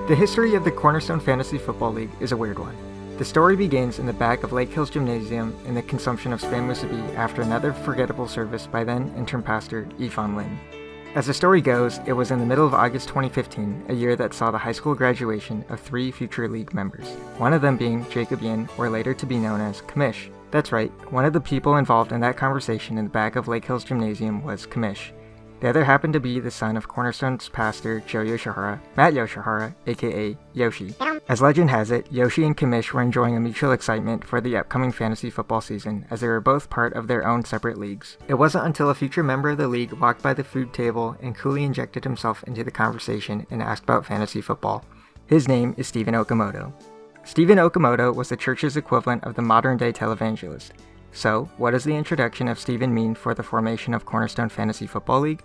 The history of the Cornerstone Fantasy Football League is a weird one. The story begins in the back of Lake Hills Gymnasium in the consumption of spam musubi after another forgettable service by then interim pastor Yifan Lin. As the story goes, it was in the middle of August 2015, a year that saw the high school graduation of 3 future league members, one of them being Jacob Yin, or later to be known as Kamish. That's right, one of the people involved in that conversation in the back of Lake Hills Gymnasium was Kamish. The other happened to be the son of Cornerstone's pastor Joe Yoshihara, Matt Yoshihara, aka Yoshi. As legend has it, Yoshi and Kamish were enjoying a mutual excitement for the upcoming fantasy football season, as they were both part of their own separate leagues. It wasn't until a future member of the league walked by the food table and coolly injected himself into the conversation and asked about fantasy football. His name is Stephen Okamoto. Stephen Okamoto was the church's equivalent of the modern-day televangelist. So, what does the introduction of Stephen mean for the formation of Cornerstone Fantasy Football League?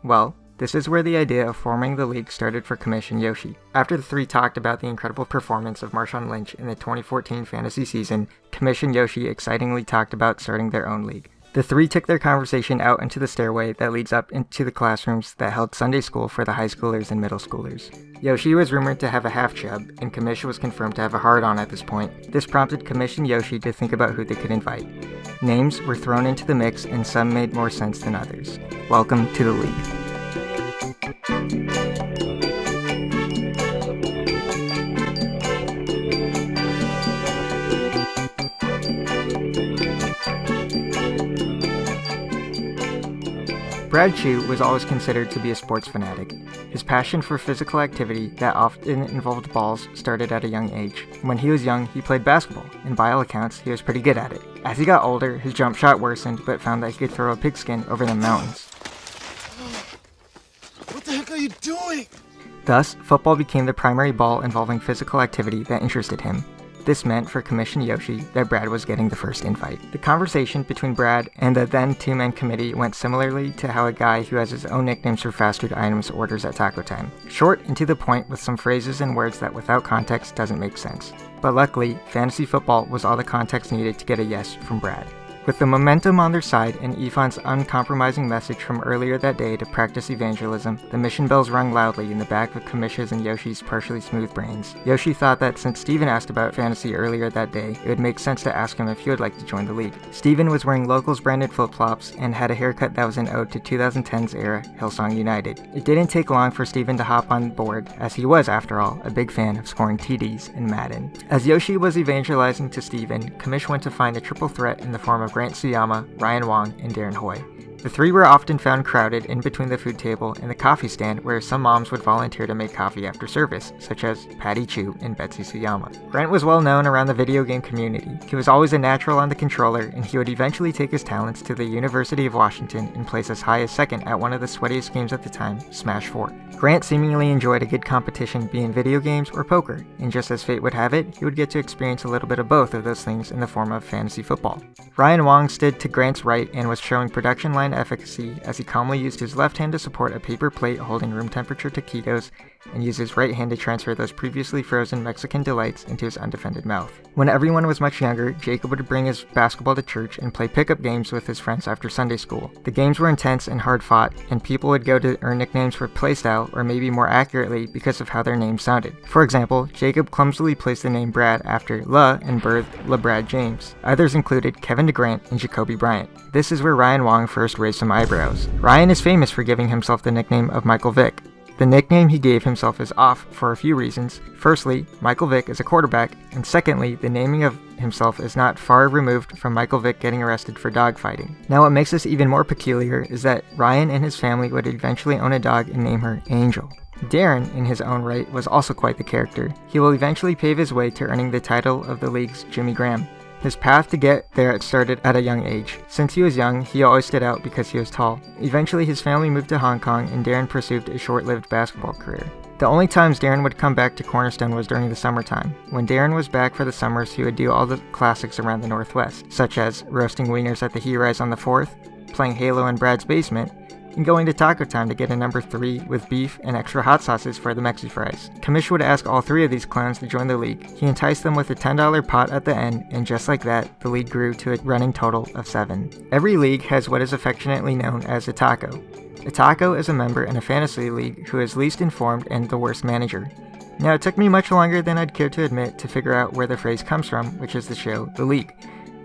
Well, this is where the idea of forming the league started for Kamish and Yoshi. After the three talked about the incredible performance of Marshawn Lynch in the 2014 fantasy season, Kamish and Yoshi excitingly talked about starting their own league. The three took their conversation out into the stairway that leads up into the classrooms that held Sunday school for the high schoolers and middle schoolers. Yoshi was rumored to have a half chub, and Kamish was confirmed to have a hard-on at this point. This prompted Kamish and Yoshi to think about who they could invite. Names were thrown into the mix, and some made more sense than others. Welcome to the league. Brad Chu was always considered to be a sports fanatic. His passion for physical activity that often involved balls started at a young age. When he was young, he played basketball, and by all accounts, he was pretty good at it. As he got older, his jump shot worsened, but found that he could throw a pigskin over the mountains. What the heck are you doing? Thus, football became the primary ball involving physical activity that interested him. This meant for Kamish and Yoshi that Brad was getting the first invite. The conversation between Brad and the then two-man committee went similarly to how a guy who has his own nicknames for fast food items orders at taco time. Short and to the point with some phrases and words that without context doesn't make sense. But luckily, fantasy football was all the context needed to get a yes from Brad. With the momentum on their side and Ifan's uncompromising message from earlier that day to practice evangelism, the mission bells rung loudly in the back of Kamish's and Yoshi's partially smooth brains. Yoshi thought that since Steven asked about fantasy earlier that day, it would make sense to ask him if he would like to join the league. Steven was wearing Locals branded flip-flops and had a haircut that was an ode to 2010's era Hillsong United. It didn't take long for Steven to hop on board, as he was, after all, a big fan of scoring TDs in Madden. As Yoshi was evangelizing to Steven, Kamish went to find a triple threat in the form of Grant Suyama, Ryan Wong, and Darren Hoy. The three were often found crowded in between the food table and the coffee stand where some moms would volunteer to make coffee after service, such as Patty Chu and Betsy Suyama. Grant was well known around the video game community. He was always a natural on the controller, and he would eventually take his talents to the University of Washington and place as high as second at one of the sweatiest games at the time, Smash 4. Grant seemingly enjoyed a good competition, be in video games or poker, and just as fate would have it, he would get to experience a little bit of both of those things in the form of fantasy football. Ryan Wong stood to Grant's right and was showing production line efficacy as he calmly used his left hand to support a paper plate holding room temperature taquitos and used his right hand to transfer those previously frozen Mexican delights into his undefended mouth. When everyone was much younger, Jacob would bring his basketball to church and play pickup games with his friends after Sunday school. The games were intense and hard fought, and people would go to earn nicknames for playstyle, or maybe more accurately because of how their names sounded. For example, Jacob clumsily placed the name Brad after La and birthed LeBrad James. Others included Kevin DeGrant and Jacoby Bryant. This is where Ryan Wong first raised some eyebrows. Ryan is famous for giving himself the nickname of Michael Vick. The nickname he gave himself is off for a few reasons. Firstly, Michael Vick is a quarterback, and secondly, the naming of himself is not far removed from Michael Vick getting arrested for dogfighting. Now what makes this even more peculiar is that Ryan and his family would eventually own a dog and name her Angel. Darren, in his own right, was also quite the character. He will eventually pave his way to earning the title of the league's Jimmy Graham. His path to get there started at a young age. Since he was young, he always stood out because he was tall. Eventually, his family moved to Hong Kong, and Darren pursued a short-lived basketball career. The only times Darren would come back to Cornerstone was during the summertime. When Darren was back for the summers, he would do all the classics around the Northwest, such as roasting wieners at the He-Rise on the 4th, playing Halo in Brad's basement, and going to Taco Time to get a number 3 with beef and extra hot sauces for the Mexi fries. Kamish would ask all 3 of these clowns to join the league. He enticed them with a $10 pot at the end, and just like that, the league grew to a running total of 7. Every league has what is affectionately known as a taco. A taco is a member in a fantasy league who is least informed and the worst manager. Now, it took me much longer than I'd care to admit to figure out where the phrase comes from, which is the show The League.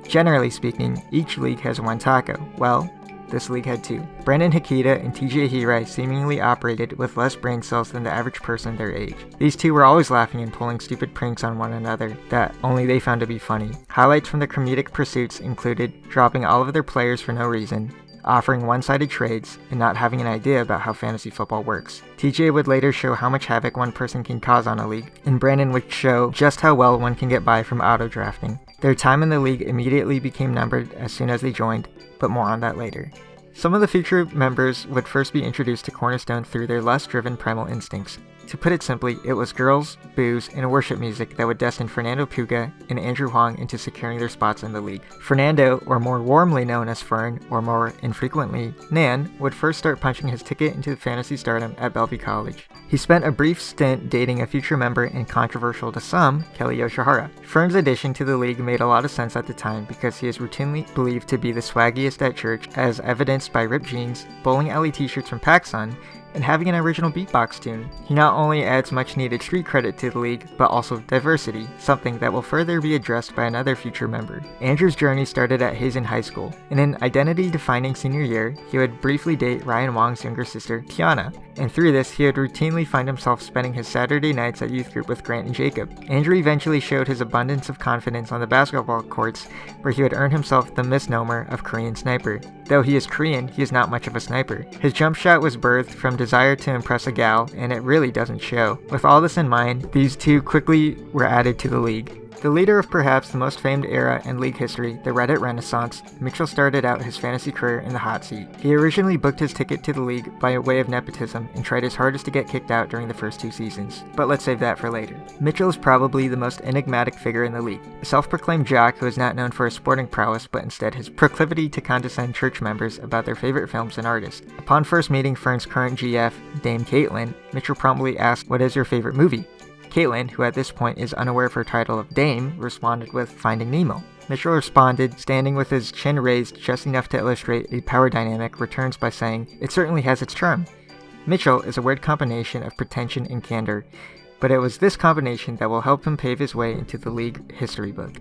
Generally speaking, each league has one taco. Well, this league had two. Brandon Hikita and TJ Hirai seemingly operated with less brain cells than the average person their age. These two were always laughing and pulling stupid pranks on one another that only they found to be funny. Highlights from their comedic pursuits included dropping all of their players for no reason, offering one-sided trades, and not having an idea about how fantasy football works. TJ would later show how much havoc one person can cause on a league, and Brandon would show just how well one can get by from auto-drafting. Their time in the league immediately became numbered as soon as they joined, but more on that later. Some of the future members would first be introduced to Cornerstone through their lust-driven primal instincts. To put it simply, it was girls, booze, and worship music that would destine Fernando Puga and Andrew Huang into securing their spots in the league. Fernando, or more warmly known as Fern, or more infrequently, Nan, would first start punching his ticket into fantasy stardom at Bellevue College. He spent a brief stint dating a future member and controversial to some, Kelly Yoshihara. Fern's addition to the league made a lot of sense at the time because he is routinely believed to be the swaggiest at church, as evidenced by ripped jeans, bowling alley t-shirts from PacSun, and having an original beatbox tune. He not only adds much needed street credit to the league, but also diversity, something that will further be addressed by another future member. Andrew's journey started at Hazen High School. In an identity-defining senior year, he would briefly date Ryan Wong's younger sister, Tiana, and through this, he would routinely find himself spending his Saturday nights at youth group with Grant and Jacob. Andrew eventually showed his abundance of confidence on the basketball courts, where he would earn himself the misnomer of Korean sniper. Though he is Korean, he is not much of a sniper. His jump shot was birthed from desire to impress a gal, and it really doesn't show. With all this in mind, these two quickly were added to the league. The leader of perhaps the most famed era in league history, the Reddit Renaissance, Mitchell started out his fantasy career in the hot seat. He originally booked his ticket to the league by way of nepotism and tried his hardest to get kicked out during the first 2 seasons. But let's save that for later. Mitchell is probably the most enigmatic figure in the league. A self-proclaimed jock who is not known for his sporting prowess, but instead his proclivity to condescend church members about their favorite films and artists. Upon first meeting Fern's current GF, Dame Caitlin, Mitchell promptly asked, "What is your favorite movie?" Caitlin, who at this point is unaware of her title of Dame, responded with Finding Nemo. Mitchell responded, standing with his chin raised just enough to illustrate a power dynamic, returns by saying, "It certainly has its charm." Mitchell is a weird combination of pretension and candor, but it was this combination that will help him pave his way into the league history book.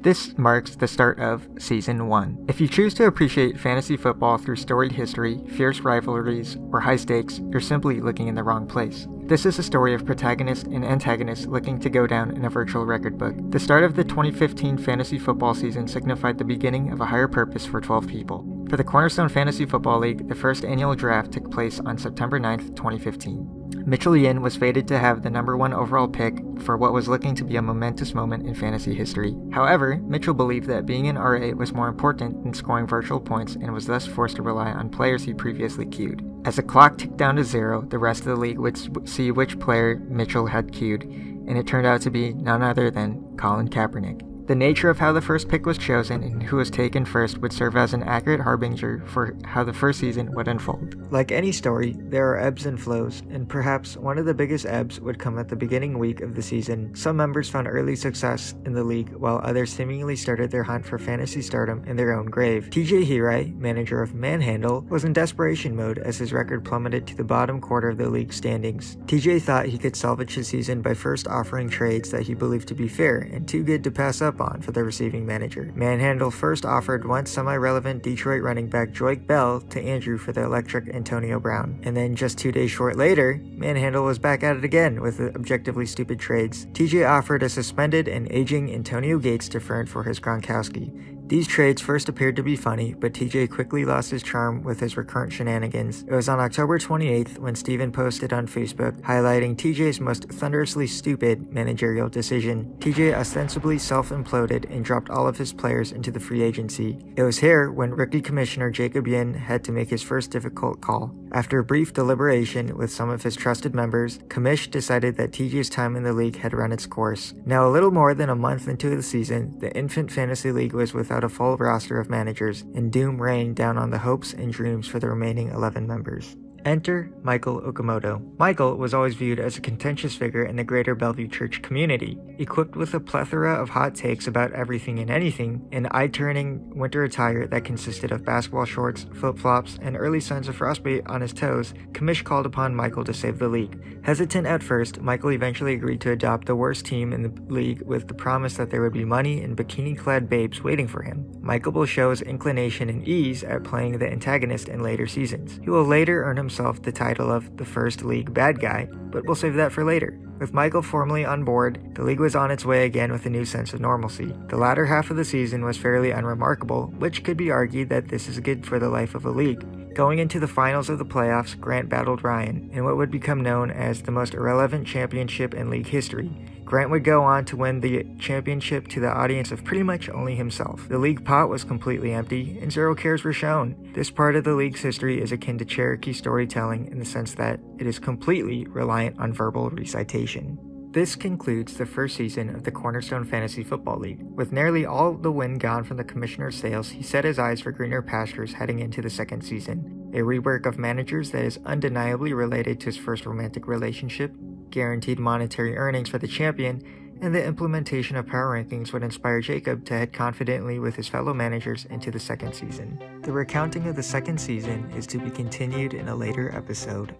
This marks the start of Season 1. If you choose to appreciate fantasy football through storied history, fierce rivalries, or high stakes, you're simply looking in the wrong place. This is a story of protagonist and antagonist looking to go down in a virtual record book. The start of the 2015 fantasy football season signified the beginning of a higher purpose for 12 people. For the Cornerstone Fantasy Football League, the first annual draft took place on September 9th, 2015. Mitchell Yin was fated to have the number 1 overall pick for what was looking to be a momentous moment in fantasy history. However, Mitchell believed that being an RA was more important than scoring virtual points and was thus forced to rely on players he previously queued. As the clock ticked down to 0, the rest of the league would see which player Mitchell had queued, and it turned out to be none other than Colin Kaepernick. The nature of how the first pick was chosen and who was taken first would serve as an accurate harbinger for how the first season would unfold. Like any story, there are ebbs and flows, and perhaps one of the biggest ebbs would come at the beginning week of the season. Some members found early success in the league, while others seemingly started their hunt for fantasy stardom in their own grave. TJ Hirai, manager of Manhandle, was in desperation mode as his record plummeted to the bottom quarter of the league standings. TJ thought he could salvage his season by first offering trades that he believed to be fair and too good to pass up on for the receiving manager. Manhandle first offered once semi-relevant Detroit running back Joique Bell to Andrew for the electric Antonio Brown. And then just 2 days short later, Manhandle was back at it again with objectively stupid trades. TJ offered a suspended and aging Antonio Gates to Fern for his Gronkowski. These trades first appeared to be funny, but TJ quickly lost his charm with his recurrent shenanigans. It was on October 28th when Steven posted on Facebook highlighting TJ's most thunderously stupid managerial decision. TJ ostensibly self-imploded and dropped all of his players into the free agency. It was here when rookie commissioner Jacob Yin had to make his first difficult call. After a brief deliberation with some of his trusted members, Commish decided that TJ's time in the league had run its course. Now a little more than a month into the season, the infant fantasy league was without a full roster of managers, and doom rained down on the hopes and dreams for the remaining 11 members. Enter Michael Okamoto. Michael was always viewed as a contentious figure in the greater Bellevue church community, equipped with a plethora of hot takes about everything and anything, in eye-turning winter attire that consisted of basketball shorts, flip-flops, and early signs of frostbite on his toes. Commish called upon Michael to save the league. Hesitant at first, Michael eventually agreed to adopt the worst team in the league with the promise that there would be money and bikini-clad babes waiting for him. Michael will show his inclination and ease at playing the antagonist in later seasons. He will later earn himself the title of the First League Bad Guy, but we'll save that for later. With Michael formally on board, the league was on its way again with a new sense of normalcy. The latter half of the season was fairly unremarkable, which could be argued that this is good for the life of a league. Going into the finals of the playoffs, Grant battled Ryan in what would become known as the most irrelevant championship in league history. Grant would go on to win the championship to the audience of pretty much only himself. The league pot was completely empty, and zero cares were shown. This part of the league's history is akin to Cherokee storytelling in the sense that it is completely reliant on verbal recitation. This concludes the first season of the Cornerstone Fantasy Football League. With nearly all the wind gone from the commissioner's sails, he set his eyes for greener pastures heading into the second season. A rework of managers that is undeniably related to his first romantic relationship, guaranteed monetary earnings for the champion, and the implementation of power rankings would inspire Jacob to head confidently with his fellow managers into the second season. The recounting of the second season is to be continued in a later episode.